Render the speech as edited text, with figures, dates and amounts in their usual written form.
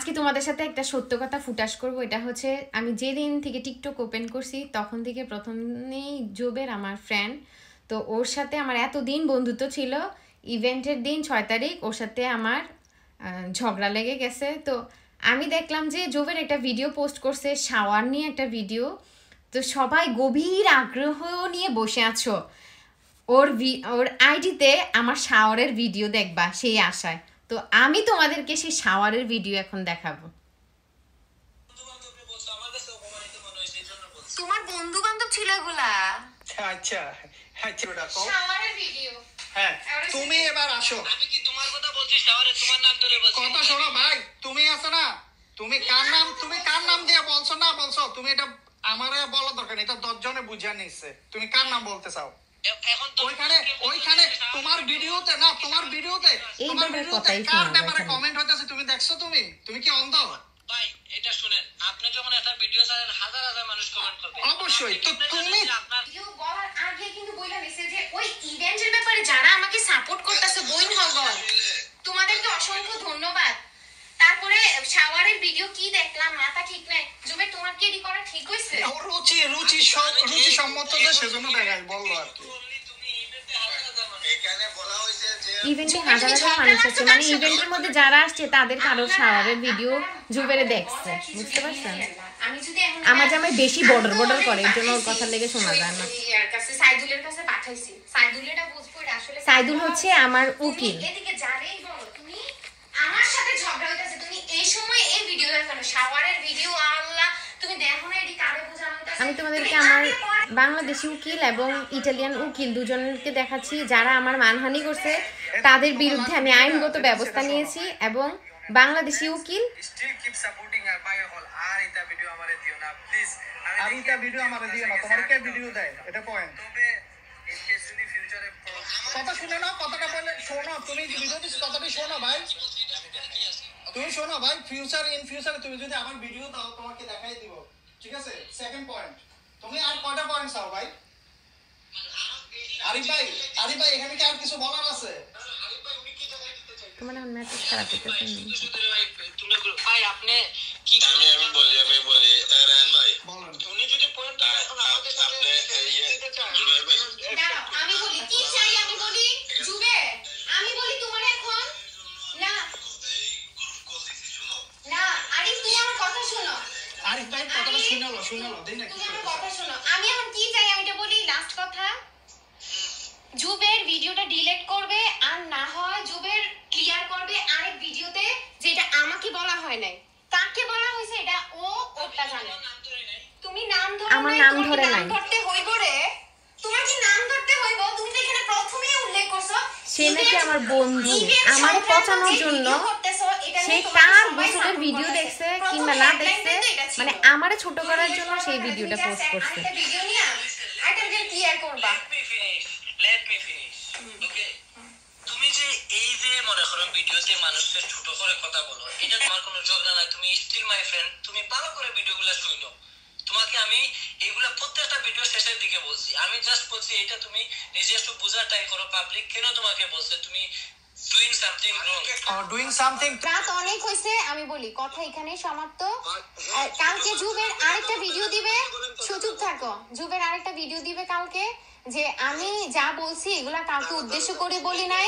আজকে তোমাদের সাথে একটা সত্য কথা ফুটাস করব। এটা হচ্ছে আমি যেদিন থেকে টিকটক ওপেন করছি তখন থেকে প্রথমেই জুবের আমার ফ্রেন্ড, তো ওর সাথে আমার এতদিন বন্ধুত্ব ছিল। ইভেন্টের দিন 6 তারিখ ওর সাথে আমার ঝগড়া লেগে গেছে। তো আমি দেখলাম যে জুবের একটা ভিডিও পোস্ট করছে, শাওয়ার নিয়ে একটা ভিডিও। তো সবাই গভীর আগ্রহ নিয়ে বসে আছো ওর আইডিতে আমার শাওয়ারের ভিডিও দেখবা সেই আশায়। তো আমি তোমাদেরকে সেই শাওয়ারের ভিডিও এখন দেখাবো। তোমার বন্ধু বান্ধব ছিল এগুলা? আচ্ছা শাওয়ারের ভিডিও। হ্যাঁ, তুমি এবার আসো। আমি কি তোমার কথা বলছি? শাওয়ারে তোমার নাম ধরে বলছি। কথা শোনো ভাই, তুমি আছো না, তুমি কার নাম দিয়ে বলছো না বলছো, তুমি এটা আমারে বলা দরকার নেই, এটা 10 জনে বুঝিয়ে নিচ্ছে। তুমি কার নাম বলতে চাও? এখন ওইখানে তোমার ভিডিওতে না, তোমার ভিডিওতে কার ব্যাপারে কমেন্ট হইতাছে তুমি দেখছো? তুমি কি অন্ধ? ভাই এটা শুনেন, আপনি যখন একটা ভিডিও ছাড়েন হাজার হাজার মানুষ কমেন্ট করবে। অবশ্যই। তো তুমি ভিডিও বলার আগে কিন্তু বইলা নিছে যে ওই ইভেন্টের ব্যাপারে যারা আমাকে সাপোর্ট করতেছে বইন হগল, তোমাদেরকে অসংখ্য ধন্যবাদ। তারপরে শাওয়ারের ভিডিও কি দেখলাম, মাথা ঠিক নাই। জুবে তোমার কি এডি করা ঠিক হইছে? রুচি সম্মত যে সেজন্য দেখাই বললো আর কি। ইভেন্টে হাজার হাজার মানুষ আছে, মানে ইভেন্টের মধ্যে যারা আসছে তাদের কারো শাওয়ারের ভিডিও জুবেরে দেখছে, বুঝতে পারছেন? আমার জামাই বেশি বর্ডার করে, এর জন্য ওর কথা লেগে শোনা যায় না। সাইদুলের কাছে পাঠাইছি, সাইদুলেটা বুঝবো এটা আসলে। সাইদুল হচ্ছে আমার উকিল। এদিকে যারেই বলো তুমি আমার সাথে ঝগড়া হইতাছে, তুমি এই সময় এই ভিডিও দেখো না, শাওয়ারের ভিডিও। আল্লাহ, তুমি দেখো না এডি কারে বোঝানো হইতাছে? আমি তোমাদেরকে আমার বাংলাদেশি উকিল এবং ইটালিয়ান উকিল দুজনকে দেখাচ্ছি যারা আমার মানহানি করছে, তাদের বিরুদ্ধে আমি আইনগত ব্যবস্থা নিয়েছি। এবং বাংলাদেশি উকিল কথা শুনে নাও, কথাটা বলে শোনো। তুমি ভিডিও দিচ্ছ, কথাটি শোনো ভাই, তুমি শোনো ভাই। ইন ফিউচারে তুমি যদি আমার ভিডিও দাও তোমাকে দেখাই দিব, ঠিক আছে? সেকেন্ড পয়েন্ট, তুমি আর কয়টা পয়েন্ট চাও ভাই? আরিফ ভাই এখানে কি আর কিছু বলার আছে? তোমার এখন মেসেজ খারাপ হইতেছে। ভাই আপনি কি আমি বলি রায়হান ভাই বলেন। উনি যদি পয়েন্টটা এখন আমাদের সাথে জুবাইর ভাই দাঁড়াও, আমি বলি কি চাই, আমি বলি জুবে, আমি বলি তোমার এখন না না আরিফ, তুমি আমার কথা শোনো। আরিফ ভাই কথাটা শুনালো দেই না তুমি আমার কথা শোনো, আমি এখন কি চাই আমি এটা বলি। লাস্ট কথা, জুবের ভিডিওটা ডিলিট করবে, আর না হয় জুবের ক্লিয়ার করবে আরেক ভিডিওতে, যেটা আমাকে বলা হয় নাই, কাকে বলা হয়েছে এটা ওটা জানে। তুমি নাম ধরো, আমার নাম ধরে নাই, ধরতে হইব রে, তোমার কি নাম ধরতে হইব? তুমি তো এখানে প্রথমেই উল্লেখ করছো সে নাকি আমার বন্ধু, আমার পচানোর জন্য সে কার গোসলের ভিডিও দেখছে কিংবা না দেখছে, মানে আমারে ছোট করার জন্য সেই ভিডিওটা পোস্ট করছে। ভিডিও নিয়ে আইটেম যে ক্লিয়ার করবা। Let me finish. ওকে, তুমি যে এই যে মনে করো ভিডিওতে মানুষকে ছোট করে কথা বলো, এটা তোমার কোনো ঝগড়া না। তুমি স্টিল মাই ফ্রেন্ড, তুমি ভালো করে ভিডিওগুলো শুনো। তোমাকে আমি এইগুলা প্রত্যেকটা ভিডিও শেষের দিকে বলছি। আমি জাস্ট বলছি এটা তুমি নিজে একটু বোঝার ট্রাই করো। পাবলিক কেন তোমাকে বলছে তুমি doing something wrong, doing something. রাত অনেক হয়েছে, আমি বলি কথা এখানেই সমাপ্ত। কালকে জুবের আরেকটা ভিডিও দিবে, চুপ থাকো। জুবের আরেকটা ভিডিও দিবে কালকে, যে আমি যা বলছি এগুলা কাউকে উদ্দেশ্য করে বলি নাই।